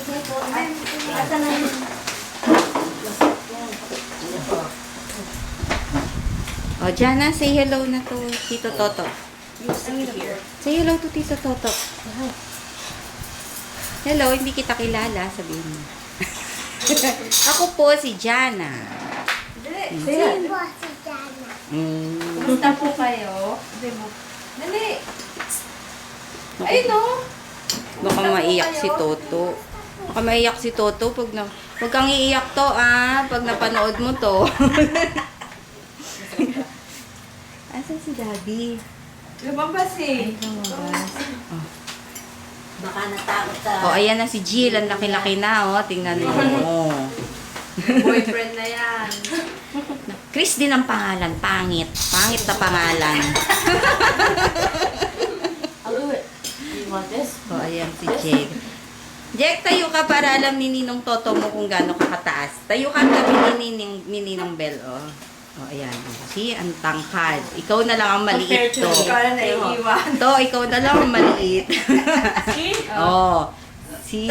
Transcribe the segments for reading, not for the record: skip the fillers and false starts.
Asa na yun? O, Jana, say hello na to Tito Toto. Say hello to Tito Toto. Hello, hindi kita kilala, sabihin mo. Ako po si Jana. Sino po si Jana? Kumusta po kayo? Dali. Ay, no. Baka maiyak si Toto. Baka maiyak si Toto pag na... Huwag kang iiyak to, pag napanood mo to. Asan si Daddy? Lumabas eh. Baka natakot sa... Oh, ayan na si Jill. Ang laki-laki na, oh. Tingnan mo. Oh. Boyfriend na yan. Chris din ang pangalan. Pangit. Pangit na pangalan. I'll do it. You want this? Oh, ayan si Jake. Jake, tayo ka para alam ni Ninong Toto mo kung gaano ka kataas. Tayo ka kami ni Ninong Bell, oh. Oh, ayan. See, ang tangkad. Ikaw na lang ang maliit to. Ikaw na naiiwan. To, ikaw na lang ang maliit. See? Oh. See?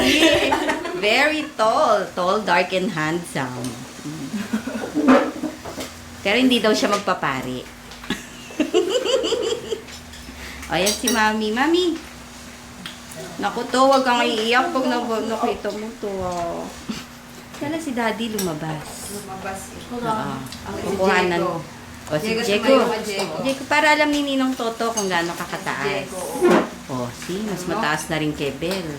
Very tall. Tall, dark, and handsome. Pero hindi daw siya magpapari. Ayan si Mami. Mami. Naku to, wag kang iiyak pag nakita mo to. Kala si Daddy lumabas. Lumabas eh. Oo. Ang Kukuhanan. Diego. O si Diego, Diego. sumayo ka, Diego. Diego, para alam ni Ninong Toto kung gaano ka kataas. Diego. O, see, mas mataas na rin kay Belle.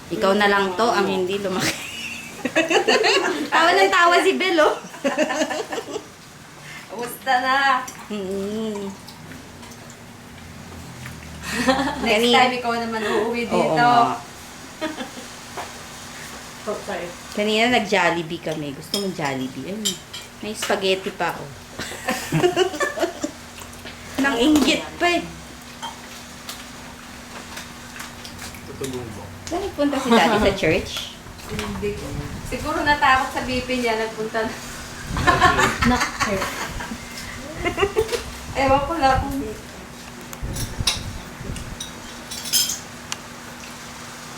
Ikaw na lang to ang hindi lumaki. Tawa ng tawa si Belle, oh. Kumusta na? Next Kani- time ikaw naman uuwi Oo dito. nga. Oh, sorry. Kanina nag-Jollibee kami. Gusto mong Jollibee? Ay, may spaghetti pa, oh. Nang inggit pa, eh. Saan nagpunta si Daddy sa church? Hindi ko. Siguro natakot sa BP niya. Nagpunta na. Ewan ko lang kung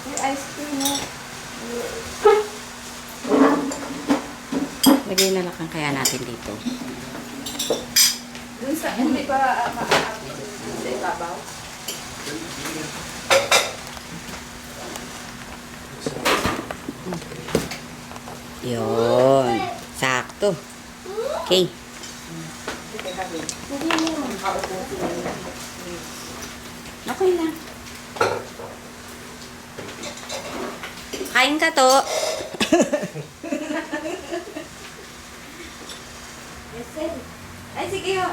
may ice cream mo. Lagay na lang kaya natin dito. Dun sa, hindi pa maaabot sa ibabaw. Yun. Sakto. Okay. Okay na. Kain ka to. Ay, sige ho.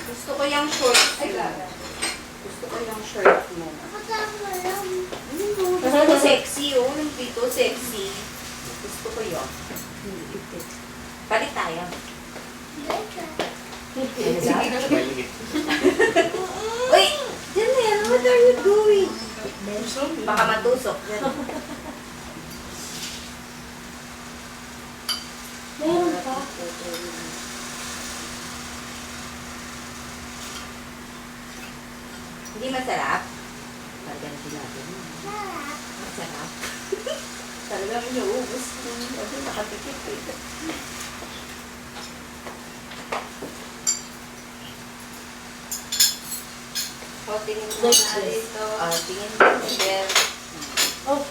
Gusto ko yung shorts. Ay, gusto ko yung shirt mo. Gusto ko sexy, oh. Yung dito, sexy. Gusto ko yun. Palit tayo. Uy! Diyan na yan. What are you doing? Baka matusok. Meron pa. Hindi masarap? Ganito natin. Masarap. Talagang inuubos mo. Kasi nakatikip ito. O, tingin mo na dito. Tingin mo si Belle. Oh,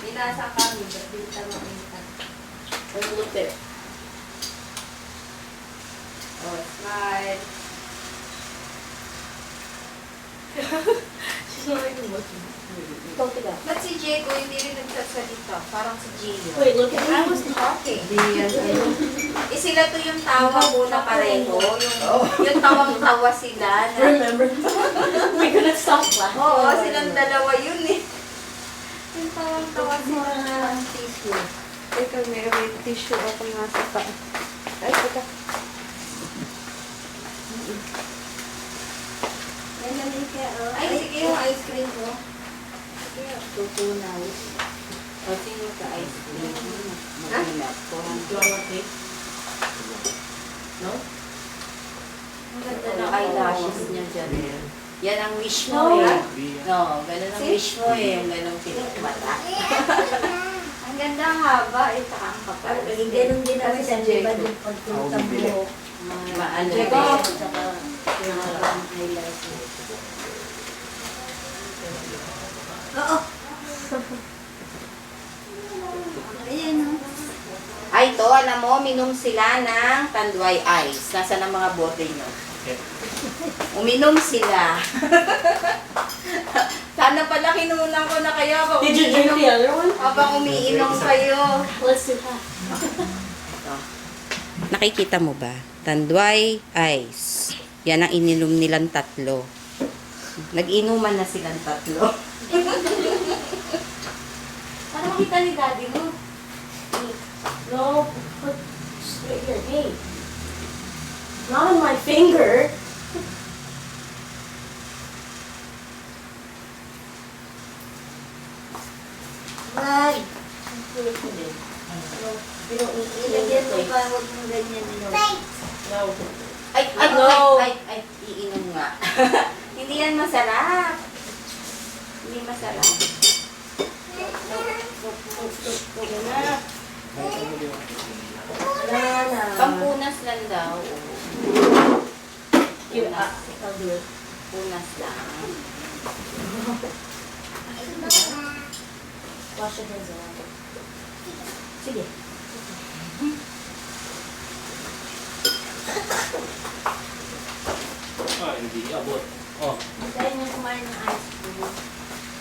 Binasa kami. Binta mo binta. look there. Oh, smile. She's not even looking. Go to that. Ba't si Diego hindi rin nagsasalita? Parang si Gio. Wait, look at I was talking. Sila to yung tawa muna pareho. Yung tawang-tawa sila. Na, Remember? We couldn't stop laughing. oo, silang dalawa yun eh. Yung tawang-tawa sila na tissue. Teka, may tissue ako nga sa pa. Ay, teka. Yan na rin kaya, oh. Ay, sige yung ice cream ko. Sige, tutunaw. O, sino ka ice cream? Ha? Magulap ko. Do you want tape? No? Ang ganda ng eyelashes niya dyan. Yan ang wish mo eh. No, ganun ang wish mo eh. Yung ganun pinagmata. Ang ganda ang haba. Ito ang kapal. Ganun din naman sa diba yung pagtuntang buhok. Maano Check eh. out. Saka yung highlights. Oo. Ayan o. Ay, to, alam mo, minom sila ng Tanduay Ice. Nasaan ang mga bote nyo? Uminom sila. Sana pala kinunan ko na kayo habang Did you drink the other one? habang umiinom kayo. Let's do that. Nakikita mo ba? Tanduay Ice. Yan ang ininom nilang tatlo. Nag-inuman na silang tatlo. Para makita ni daddy mo. No, put straight here. Hey. Not on my finger. Wag. Ang kulit mo din. Pero ilagyan mo pa, huwag mong ganyan. No. Ay, ay, No. ay, iinom nga. Hindi yan masarap. Hindi masarap. Yan na. Wala na. Pampunas lang daw. Give up. I'll do it. Punas lang. Wash your hands around. Sige. Ah, hindi abot. Oh, Dahil mo kumain ng ice cream.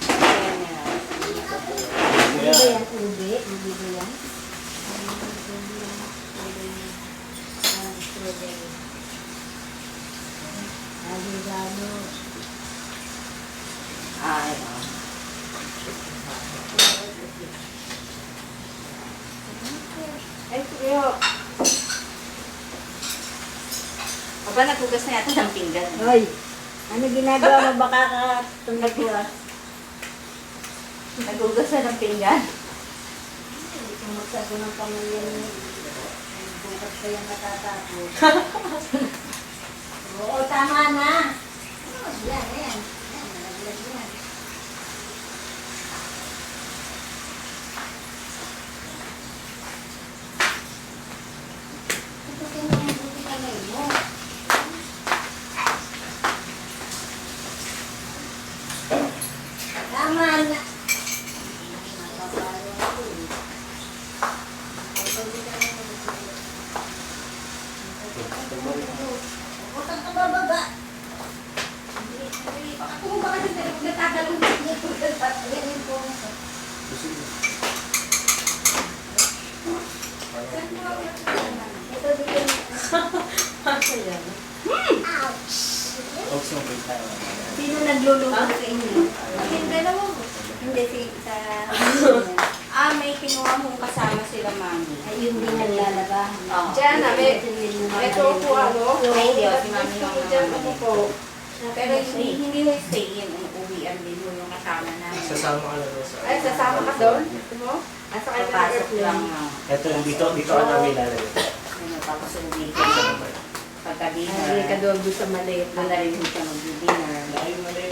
Ayan nga. Hindi ba yan ube? Hindi ba yan? Agigano. Ay, oh. Ay, kuya. Aba, naghugas na yata ng pinggan. Hoy! Ano ginagawa mo? Baka ka tumagwa. Naghugas na ng pinggan. Magsago ng pamilya niyo. Bukas pa yung matatapos. Oo, tama na. Yan, yan. Yan, nalaglag yan. Tutukin mo yung buti kamay mo. Tama na. Mapapalo ako eh. Huwag kang kabababa. Ako mo ba kasi nagtatalong ganyan po. Ito bigyan huwag sumabay tayo. Sino nagluluto sa inyo? Yung dalawa mo. Hindi si sa Ah, may kinuha mong kasama sila, mami. ayun din naglalaba. Oo. Diyan na, may po ano. Ay, hindi, oh, si mami yung Diyan mga ako po. Pero hindi mo stay in, uwian din mo yung kasama namin. Sasama ka na doon sa... Ay, sasama ka doon? Ito mo? Asa kayo ng Papasok airplane? lang. Ito, dito ka namin lalagay. Ano, tapos uwi ka. Pagka-dinner. Ay, ka doon sa maliit. Doon na rin siya mag-dinner.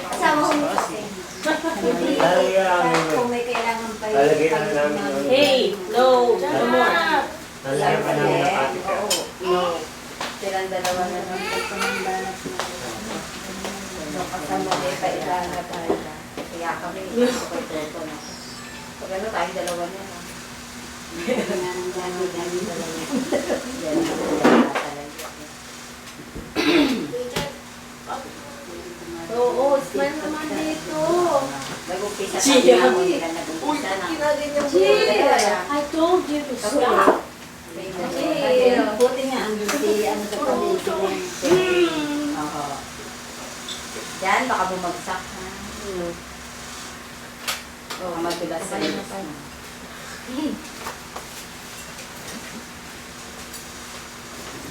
Kasama ko mo kasi. Hindi. Lalagay namin. Kung may kailangan pa Lalagay na namin yun. Hey! No! No more! Lalagay pa namin ng pati ka. Oo. No. Silang dalawa na lang. So, kasama din pa ilana tayo. Kaya kami, ito na. Pag ano tayo, dalawa na lang. Dami-dami talaga. Yan na talaga. Oo, smile naman dito. Nag-umpisa Chia. tayo na nila nag-umpisa na. Kinagin yung Chia. I told you to stop. Buti nga ang si ano sa paligid. Oo. Yan, baka bumagsak ha. Oo, madulas sa iyo.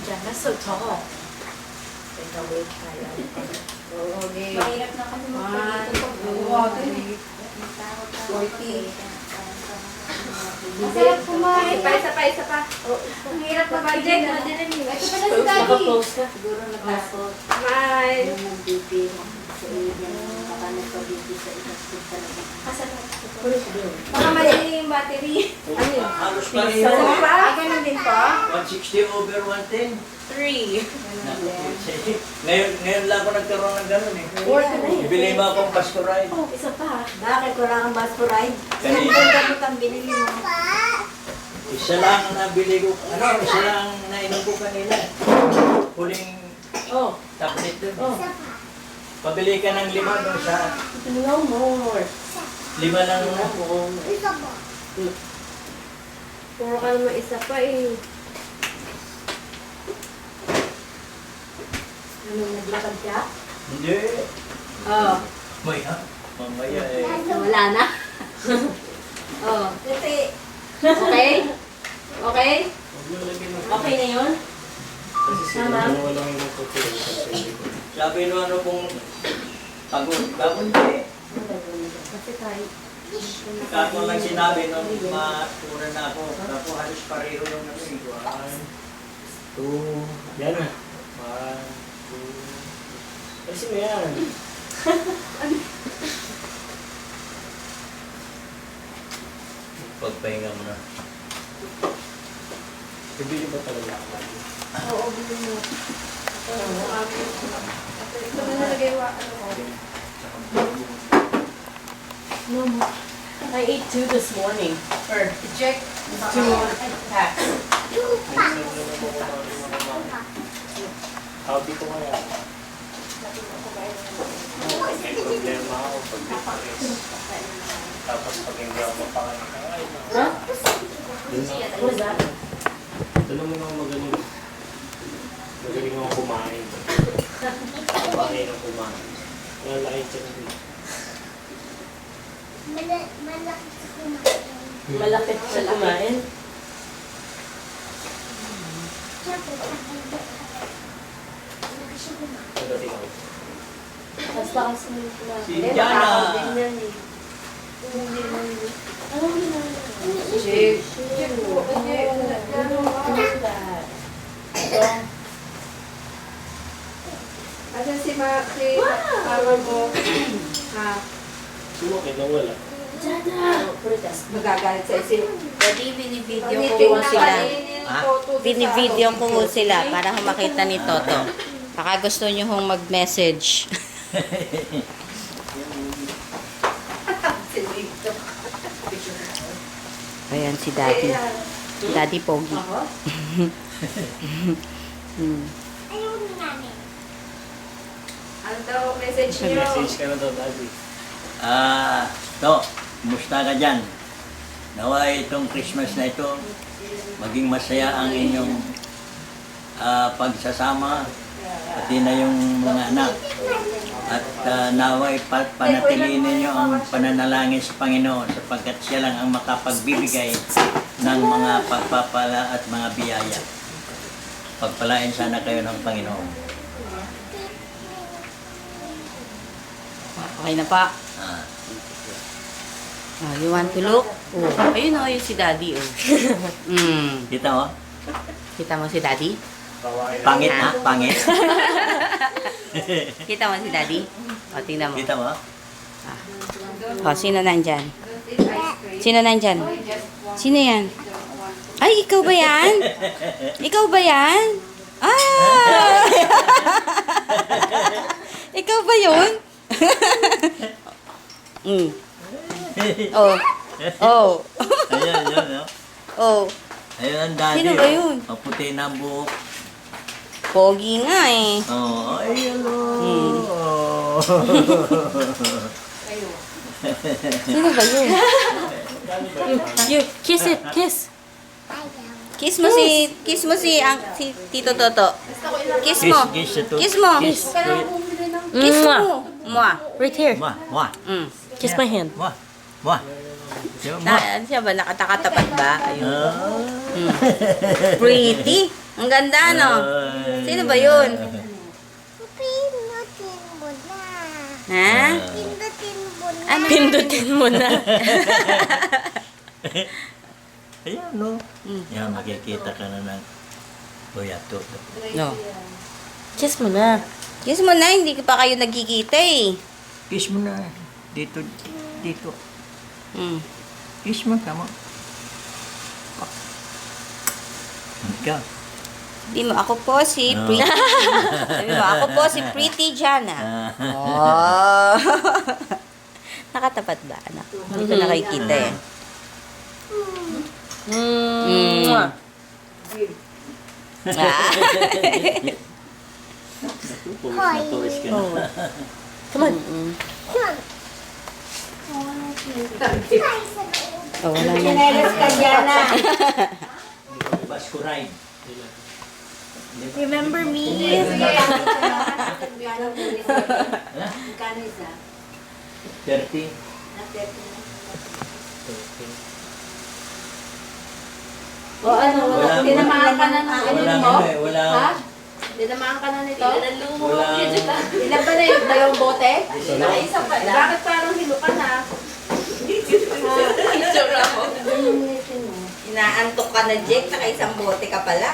Jan, that's so tall. Teka, wait tayo. Oo, okay. Mahirap na kasi magpalito pag Oo, okay. 40. Masarap kumain. Isa pa. Ang hirap na budget. Ito pala si Daddy. Nakapost ka. Siguro nakapost. Smile. Yan ang BP. Sa iyo yan. Baka nagpa-BP sa isang talaga. Baka mali yung battery. Ano yun? Halos pa rin Isa yun. pa? Ganun din po? 160 over 110. 3. Ngayon lang ako nagkaroon ng ganun eh. Worth na yun. Ibili mo akong Pasko ride. Oh, isa pa. Bakit wala kang bus to ride? Kanina. Saan gamit ang binili mo? Isa lang ang nabili ko. Isa lang ang nainom ko kanina. Huling tablet dun. Pabili ka ng 5 doon sa... No more. 5 lang. Puro ka naman isa pa eh. Anong naglakad ka? Hindi. Oh. Mamaya eh. Wala na. Oh. Kasi, Okay? Okay? okay na yun? Kasi siguro lang yung nagtutulong sa sarili ko. Sabi no ano kung pagod. Pagod eh. Kasi tayo. Kako lang sinabi nung matura na ako. Tapos halos pareho lang ano eh. 1, 2, Yan na. 1, 2. Kasi mo yan. pagpahinga mo na. Bibili ba talaga ako? Oo, bilhin mo. Ito na nalagay wa. I ate 2 this morning. Or, Check. 2 packs. Hobby ko kaya. May problema ako pag depressed. Tapos pag hindi ako mapakain, ay no. Huh? Doon na. What's that? Doon naman ako magaling. Magaling ako kumain. Kumain ako kumain. Lalaki siya na dito. Malapit sa kumain. Pagdating ako. Basta kasi may kumain. Si Jana. Check. Check po. Asan si mama mo? Ha? Sumakit na wala. Magagalit sa isip. Pwede binivideo ko sila. Binivideo ko sila para makita ni Toto. Baka gusto nyo hong mag-message. Ayan si Daddy. Daddy Pogi. Ano daw message niyo? Message ka na daw, Daddy. To, kumusta ka dyan? Naway itong Christmas na ito, maging masaya ang inyong pagsasama, pati na yung mga anak. At naway panatiliin ninyo ang pananalangin sa Panginoon sapagkat siya lang ang makapagbibigay ng mga pagpapala at mga biyaya. Pagpalain sana kayo ng Panginoon. Okay na pa. Ah, Oh, you want to look? Oh, ayun o, ayun si Daddy. Oh. kita mo? Kita mo si Daddy? Kawain na. Pangit na? Pangit? Kita mo si Daddy? O, tingnan mo. Kita mo? O, sino nandyan? Sino nandyan? Sino yan? Ay, ikaw ba yan? Ikaw ba yan? Ah! Ikaw ba yun? Oh. Oh. Ayan, ayan, ayan. Oh. Ayun ang daddy. Sino ba yun? Maputi na ang buhok. Pogi nga eh. Oh, ay, hello. Sino ba yun? You, kiss it, kiss. Kiss mo si Tito Toto. Kiss mo. Kiss ito. Kiss mo. Kiss. Kiss mo. Mwah. Right here. Mwah, mwah. Kiss my hand. Mwah, mwah. Mwah. Ano siya ba? Nakatakatabad ba? Ayun. Pretty. Ang ganda, no? Sino ba yun? Ha? Ano? Pindutin mo na. Ayan, no? Mm. Yan, makikita ka na ng Kuya Toto. No. Kiss mo na. Kiss mo na, hindi pa kayo nagkikita eh. Kiss mo na. Dito, dito. Mm. Kiss mo, tama. Ikaw. Sabi mo, ako po si No. Pretty. Sabi mo, ako po si Pretty Jana. Ah. Oh. Nakatapat ba, anak? Hindi ko nakikita eh. Mm. Ah. Tuwis ka na. Come on. Mm. Oh, wala na. Sinelas ka dyan na. Basko ride. Remember me? Kano isa? 30. O ano, Wala- tinamaan ka na ng ano Wala mo? ano eh, wala. Ha? Tinamaan ka na nito? Wala. Ilan ba na yung dalawang bote? Isa pa na. Bakit parang hilo ka na? Inaantok ka na, Jake. Naka isang bote ka pala.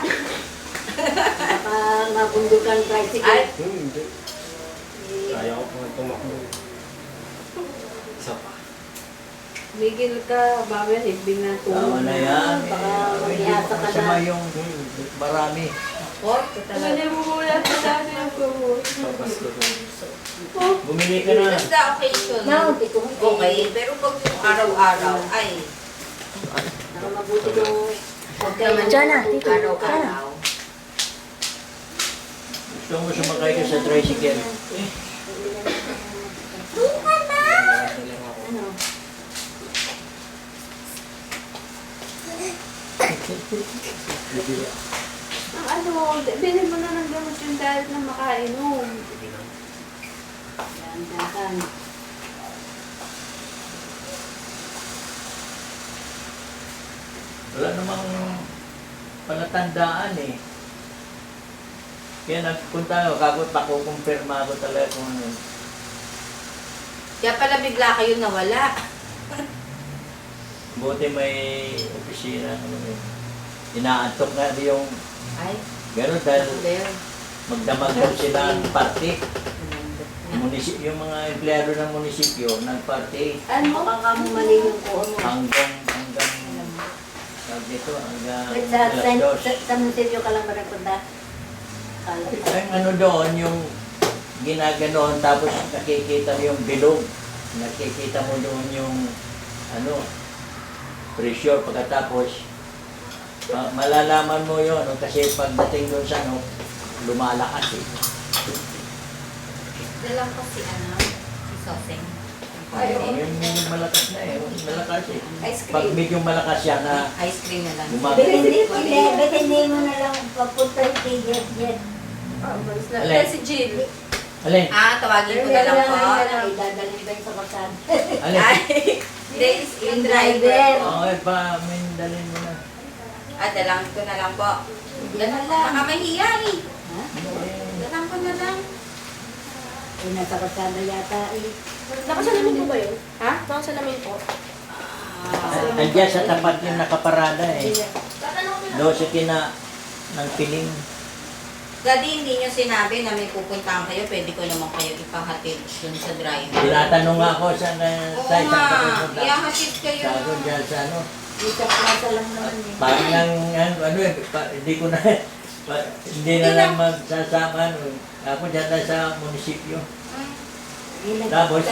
Baka mabundukan tricycle. Ay, Hindi. Kaya ko pang tumakbo. Isa pa. bigil ka, bawi, hibing na Tama tulog. na yan. Baka Hindi mag-iasa ka masama na. yung marami. Hindi mo mula sa dati yung kumo. Papasko ko. Bumili ka na. Just the occasion. No, hindi ko Okay, pero pag araw-araw, ay, Baka mabuti kung huwag kayo Diyan na, dito. araw-araw. Gusto mo sumakay ka sa tricycle. Ano? Ang ano, bilhin mo na ng gamot yung dahil na makainom. Yan, dahan. Wala namang palatandaan eh. Kaya nagpunta ako, kapag pakukumpirma ako talaga kung ano. Kaya pala bigla kayo nawala. Buti may opisina. Ano, eh. Inaantok nga yung Ay, gano'n dahil there. magdamag daw sila ng party. Yung mga empleyado ng munisipyo, nag-party Ano? Baka ka mo mali yung kuha mo. hanggang tawag dito, hanggang Wait, sa alas dos. cemetery ka lang ba nagpunta? Kala ko. Ang ano doon, yung ginaganon, tapos nakikita mo yung bilog. Nakikita mo doon yung ano, pressure pagkatapos. Malalaman mo yun, no? Kasi pagdating doon sa ano, lumalakas eh. Dalang ko si ano, si Soseng. Yung malakas na eh, malakas eh. Ice Pag cream. medyo malakas yan na Ice cream na lang. Hindi mo na lang papunta yung kay Jet Jet. Alin? Si Jill. Alin? Ah, tawagin ko na lang po. Idadalhin ba yung sa kasada? Alin? Ay, days yung driver. Okay pa, may dalhin mo na. Ah, dalang ko na lang po. Ganun lang. Baka mahiya eh. Dalang ko na lang. Eh, nasa kasada yata eh. Nakasalamin po ba yun? Ha? Nakasalamin po. Andiyan sa tapat yung nakaparada eh. Doon sa kina ng piling. Daddy, hindi nyo sinabi na may pupuntahan kayo, pwede ko naman kayo ipahatid dun sa driver. Tinatanong nga ako sa Oo sa isang nga, papunta. ihahatid kayo. Sabi ko dyan sa ano. Dito plaza lang naman eh. Parang ano eh, hindi ko na, hindi na lang magsasama. Ano. Ako dyan lang sa munisipyo. Tapos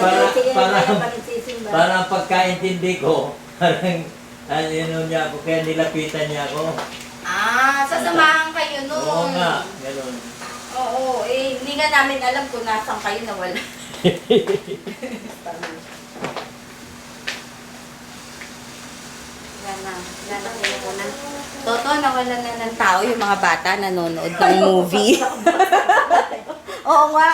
para pagkaintindi ko, parang ano niya ako, kaya nilapitan niya ako. Ah, sasamahan kayo nun. Oo nga, gano'n. Oo, eh, hindi nga namin alam kung nasan kayo nawala. Yan na kayo ko na. Toto, nawala na ng tao yung mga bata nanonood ng movie. Oo nga.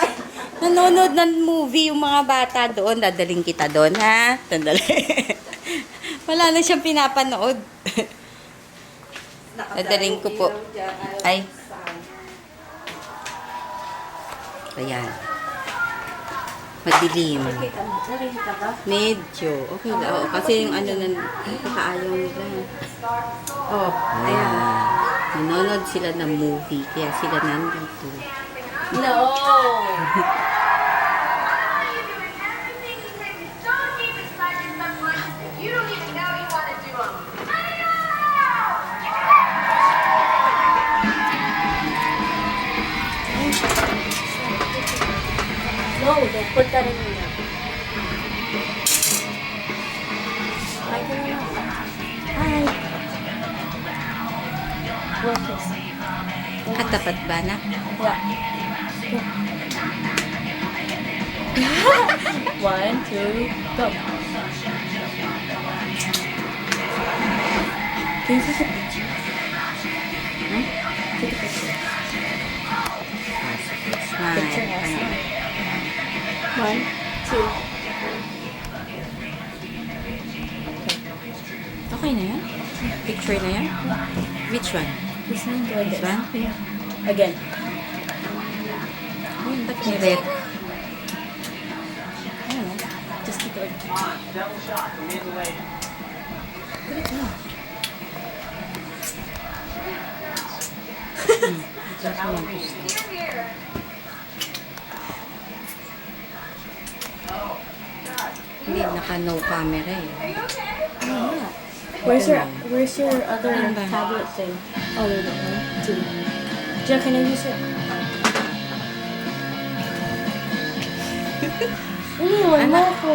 Nanonood ng movie yung mga bata doon. Dadaling kita doon, ha? Sandali. Wala na siyang pinapanood. Dadaling ko po. Ay. Ayan. Madilim. Nakita mo? Nakita ba? Medyo. Okay lang. Oo, kasi yung ano na, nakaayaw nila. Oh, ayan. Nanonood sila ng movie, kaya sila nandito. No! No, don't put that in your mouth. Hi, can you? Hi. One kiss. At tapat ba na? Yeah. One, two, go. Can you take a picture? Take a picture. Smile. Picture us. One, two. Okay na yan? Picture na yan? Which one? This one, go This again. one? Again. Ayun, ba't may red? Ayun, just keep it. Hindi, naka-no camera eh. Where's your other tablet thing? Oh, there you go. One, two. Jack, can I use it? Iniwan mo ako.